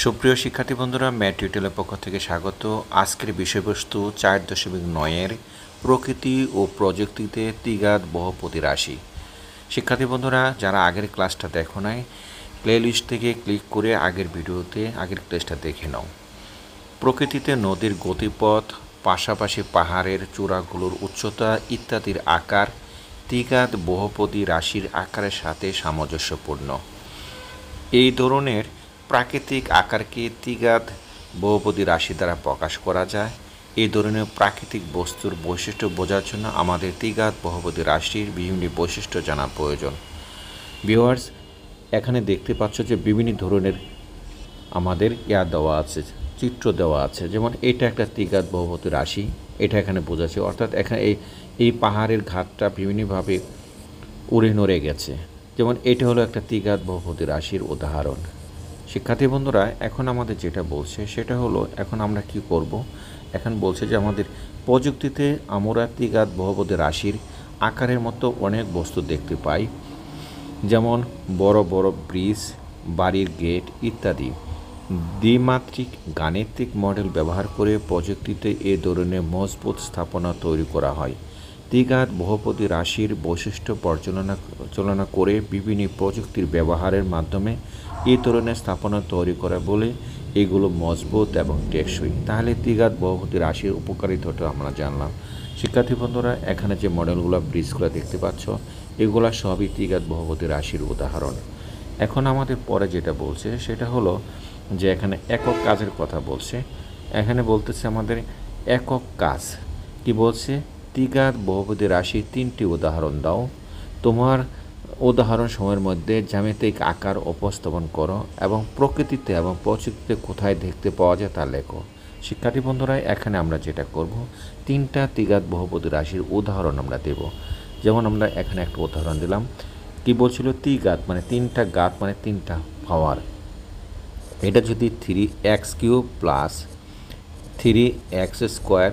সুপ্রিয় শিক্ষার্থী বন্ধুরা, ম্যাথ টিউটোরিয়ালের পক্ষ থেকে স্বাগত। আজকের বিষয়বস্তু 4.9 প্রকৃতি ও প্রযুক্তিতে দ্বিঘাত বহুপদী রাশি। শিক্ষার্থী বন্ধুরা, যারা আগের ক্লাসটা দেখো নাই, প্লেলিস্ট থেকে ক্লিক করে আগের ক্লাসটা দেখে নাও। প্রকৃতিতে নদীর গতিপথ, পাশাপাশি পাহাড়ের চূড়াগুলোর উচ্চতা ইত্যাদির আকার দ্বিঘাত বহুপদী রাশির আকারের সাথে সামঞ্জস্যপূর্ণ। এই ধরনের প্রাকৃতিক আকারকে দ্বিঘাত বহুপদী রাশি দ্বারা প্রকাশ করা যায়। এই ধরনের প্রাকৃতিক বস্তুর বৈশিষ্ট্য বোঝার জন্য আমাদের দ্বিঘাত বহুপদী রাশির বিভিন্ন বৈশিষ্ট্য জানা প্রয়োজন। ভিউয়ার্স, এখানে দেখতে পাচ্ছ যে বিভিন্ন ধরনের আমাদের দেওয়া আছে, চিত্র দেওয়া আছে। যেমন এটা একটা দ্বিঘাত বহুপদী রাশি, এটা এখানে বোঝাচ্ছে। অর্থাৎ এখানে এই পাহাড়ের ঘাটটা বিভিন্নভাবে উড়ে নড়ে গেছে। যেমন এটা হলো একটা দ্বিঘাত বহুপদী রাশির উদাহরণ। শিক্ষার্থী বন্ধুরা, এখন আমাদের যেটা বলছে সেটা হলো, এখন আমরা কি করব। এখন বলছে যে আমাদের প্রযুক্তিতে আমরা দ্বিঘাত বহুপদী রাশির আকারের মতো অনেক বস্তু দেখতে পাই, যেমন বড় বড় ব্রিজ, বাড়ির গেট ইত্যাদি। দ্বিমাত্রিক গাণিতিক মডেল ব্যবহার করে প্রযুক্তিতে এ ধরনের মজবুত স্থাপনা তৈরি করা হয়। দ্বিঘাত বহুপদী রাশির বৈশিষ্ট্য পর্যালোচনা করে বিভিন্ন প্রযুক্তির ব্যবহারের মাধ্যমে এই ধরনের স্থাপনা তৈরি করা বলে এগুলো মজবুত এবং টেকসই। তাহলে দ্বিঘাত বহুপদী রাশির উপকারিতাটা আমরা জানলাম। শিক্ষার্থী বন্ধুরা, এখানে যে মডেলগুলো, ব্রিজগুলো দেখতে পাচ্ছ, এগুলো সবই দ্বিঘাত বহুপদী রাশির উদাহরণ। এখন আমাদের পরে যেটা বলছে সেটা হলো যে এখানে একক কাজের কথা বলছে। এখানে বলতেছে আমাদের একক কাজ কি বলছে, দ্বিঘাত বহুপদী রাশির 3টি উদাহরণ দাও। তোমার উদাহরণ সময়ের মধ্যে জ্যামিতিক আকার উপস্থাপন করো এবং প্রকৃতিতে এবং প্রযুক্তিতে কোথায় দেখতে পাওয়া যায় তা লেখো। শিক্ষার্থী বন্ধুরা, এখানে আমরা যেটা করব, 3টা দ্বিঘাত বহুপদী রাশির উদাহরণ আমরা দেব। যেমন আমরা এখানে একটা উদাহরণ দিলাম, কি বলছিল, দ্বিঘাত মানে 3টা ঘাত মানে 3টা পাওয়ার। এটা যদি 3x³ plus 3x²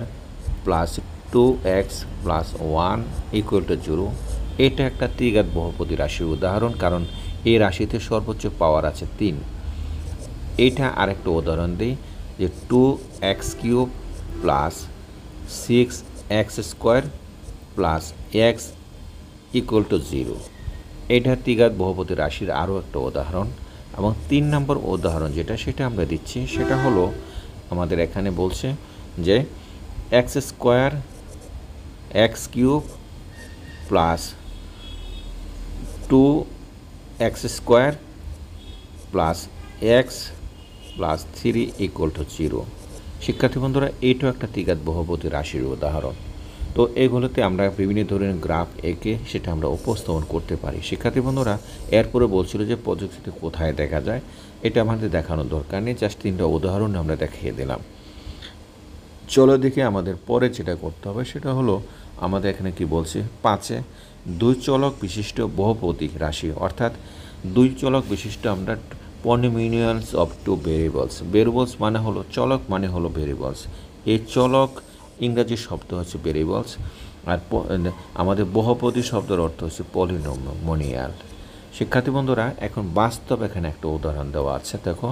plus 2x plus 1 equal to 0, এটা একটা দ্বিঘাত বহুপদী রাশির উদাহরণ, কারণ এই রাশিতে সর্বোচ্চ পাওয়ার আছে 3। এইটা আরেকটা উদাহরণ দিই, যে 2x³ plus 6x² plus x equal to 0, এটা দ্বিঘাত বহুপদী রাশির আরও একটা উদাহরণ। এবং 3 নম্বর উদাহরণ সেটা আমরা দিচ্ছি, সেটা হলো আমাদের এখানে বলছে যে x² plus 2x² plus x plus 3 equal to 0। শিক্ষার্থী বন্ধুরা, এইটাও একটা দ্বিঘাত বহুপদী রাশির উদাহরণ। তো এগুলোতে আমরা বিভিন্ন ধরনের গ্রাফ এঁকে সেটা আমরা উপস্থাপন করতে পারি। শিক্ষার্থী বন্ধুরা, এরপরে বলছিল যে প্রযুক্তিতে কোথায় দেখা যায়, এটা আমাদের দেখানোর দরকার নেই, জাস্ট 3টা উদাহরণ আমরা দেখিয়ে দিলাম। চলো দেখি আমাদের পরে যেটা করতে হবে সেটা হলো, আমাদের এখানে কি বলছে, 5-এ 2 চলক বিশিষ্ট বহুপদী রাশি, অর্থাৎ 2 চলক বিশিষ্ট আমরা পলিনোমিয়ালস অফ 2 ভেরিয়েবলস। ভেরিয়েবলস মানে হলো চলক, মানে হলো ভেরিয়েবলস। এই চলক ইংরাজি শব্দ হচ্ছে ভেরিয়েবলস, আর আমাদের বহুপদী শব্দের অর্থ হচ্ছে পলিনোমিয়াল। শিক্ষার্থী বন্ধুরা, এখন বাস্তব এখানে একটা উদাহরণ দেওয়া আছে। দেখো,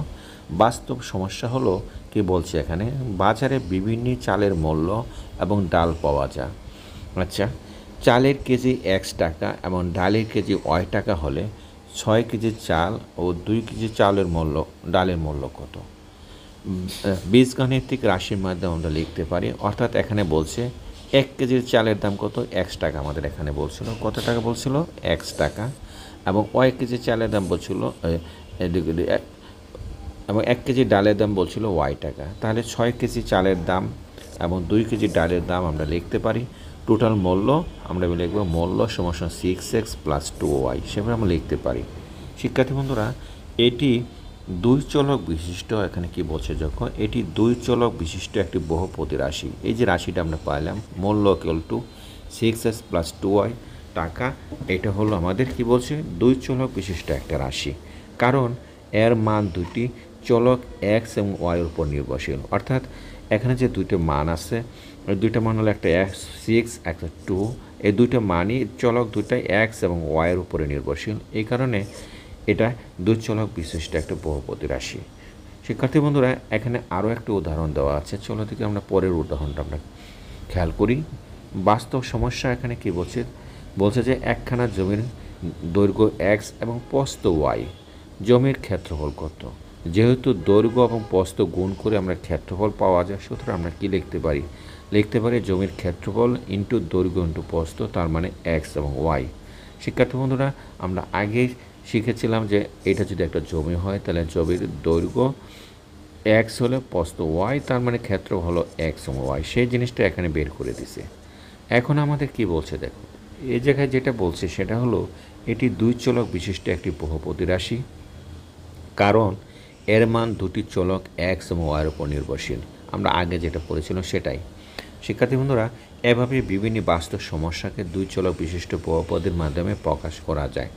বাস্তব সমস্যা হলো, কি বলছে এখানে, বাজারে বিভিন্ন চালের মূল্য এবং ডাল পাওয়া যায়। আচ্ছা, চালের কেজি x টাকা এবং ডালের কেজি y টাকা হলে 6 কেজি চাল ও 2 কেজি ডালের মূল্য কত? বীজগাণিতিক রাশির মাধ্যমে আমরা লিখতে পারি। অর্থাৎ এখানে বলছে 1 কেজির চালের দাম কত, x টাকা। আমাদের এখানে বলছিল কত টাকা, বলছিল x টাকা, এবং y কেজি চালের দাম বলছিল এবং 1 কেজি ডালের দাম বলছিল y টাকা। তাহলে 6 কেজি চালের দাম এবং 2 কেজি ডালের দাম আমরা লিখতে পারি। টোটাল মূল্য আমরা লিখব মূল্য সমান 6x প্লাস 2y, সেভাবে আমরা লিখতে পারি। শিক্ষার্থী বন্ধুরা, এটি 2 চলক বিশিষ্ট, এখানে কি বলছে, যখন এটি 2 চলক বিশিষ্ট একটি বহুপদী রাশি। এই যে রাশিটা আমরা পাইলাম, মূল্য equal to 6x plus 2y টাকা, এটা হলো আমাদের কি বলছে, 2 চলক বিশিষ্ট একটা রাশি, কারণ এর মান দুটি চলক x এবং y এর উপর নির্ভরশীল। অর্থাৎ এখানে যে 2টা মান আছে, ওই 2টা মান হলো একটা x6 একটা 2, এই 2টা মানই চলক দুটাই x এবং y এর উপরে নির্ভরশীল। এই কারণে এটা 2 চলক বিশিষ্ট একটা বহুপদী রাশি। শিক্ষার্থী বন্ধুরা এখানে আরও একটা উদাহরণ দেওয়া আছে, চলো থেকে আমরা পরের উদাহরণটা আমরা খেয়াল করি। বাস্তব সমস্যা এখানে কি বলছে, বলছে যে একখানা জমির দৈর্ঘ্য এক্স এবং প্রস্থ ওয়াই, জমির ক্ষেত্রফল কত। যেহেতু দৈর্ঘ্য এবং প্রস্থ গুণ করে আমরা ক্ষেত্রফল পাওয়া যায়, সুতরাং আমরা কি লিখতে পারি জমির ক্ষেত্রফল ইন্টু দৈর্ঘ্য ইন্টু প্রস্থ, তার মানে এক্স এবং ওয়াই। শিক্ষার্থী বন্ধুরা আমরা আগে শিখেছিলাম যে এটা যদি একটা জমি হয় তাহলে জমির দৈর্ঘ্য এক্স হলে প্রস্থ ওয়াই, তার মানে ক্ষেত্র হলো এক্স এবং ওয়াই, সেই জিনিসটা এখানে বের করে দিছে। এখন আমাদের কি বলছে দেখো, এই জায়গায় যেটা বলছে সেটা হলো এটি দুই চলক বিশিষ্ট একটি বহুপদী রাশি, কারণ এর মান দুটি চলক এক্স এবং ওয়াইয়ের উপর নির্ভরশীল। আমরা আগে যেটা পড়েছিলাম সেটাই। শিক্ষার্থী বন্ধুরা এভাবে বিভিন্ন বাস্তব সমস্যাকে দুই চলক বিশিষ্ট বহুপদীর মাধ্যমে প্রকাশ করা যায়।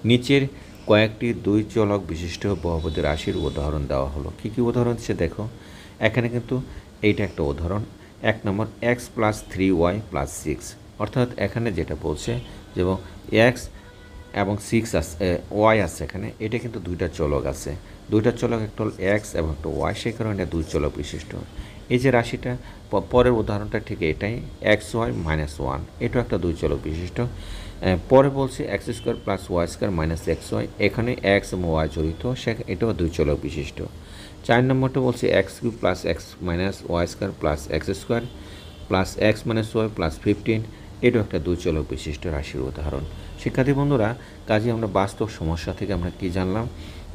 নিচের কয়েকটি দুই চলক বিশিষ্ট বহুপদী রাশির উদাহরণ দেওয়া হলো। কী কী উদাহরণ দিচ্ছে দেখো, এখানে কিন্তু এইটা একটা উদাহরণ। 1 নম্বর এক্স প্লাস 3y প্লাস 6, অর্থাৎ এখানে যেটা বলছে যে এক্স এবং 6 আছে, ওয়াই আছে এখানে, এটা কিন্তু দুইটা চলক আছে, দুইটা চলক একটা হল এক্স এবং একটা ওয়াই, সেই কারণে দুই চলক বিশিষ্ট। এই যে রাশিটা পরের উদাহরণটা ঠিক এটাই, এক্স ওয়াই মাইনাস 1, এটাও একটা দুই চলক বিশিষ্ট। পরে বলছে x square plus y square minus x y, এখানে এক্স এবং ওয়াই জড়িত, এটাও দুই চলক বিশিষ্ট। 4 নম্বরটা বলছে x cube plus x minus y square plus x square plus x minus y plus 15, এটাও একটা দুই চলক বিশিষ্ট রাশির উদাহরণ। শিক্ষার্থী বন্ধুরা কাজে আমরা বাস্তব সমস্যা থেকে আমরা কি জানলাম,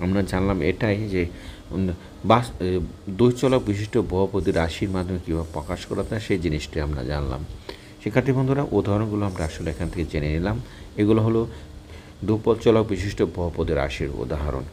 আমরা জানলাম এটাই যে দুই চলক বিশিষ্ট বহুপদী রাশির মাধ্যমে কীভাবে প্রকাশ করা যায় সেই জিনিসটি আমরা জানলাম। শিক্ষার্থী বন্ধুরা উদাহরণগুলো আমরা আসলে এখান থেকে জেনে নিলাম, এগুলো হলো দুই চলক বিশিষ্ট বহুপদী রাশির উদাহরণ।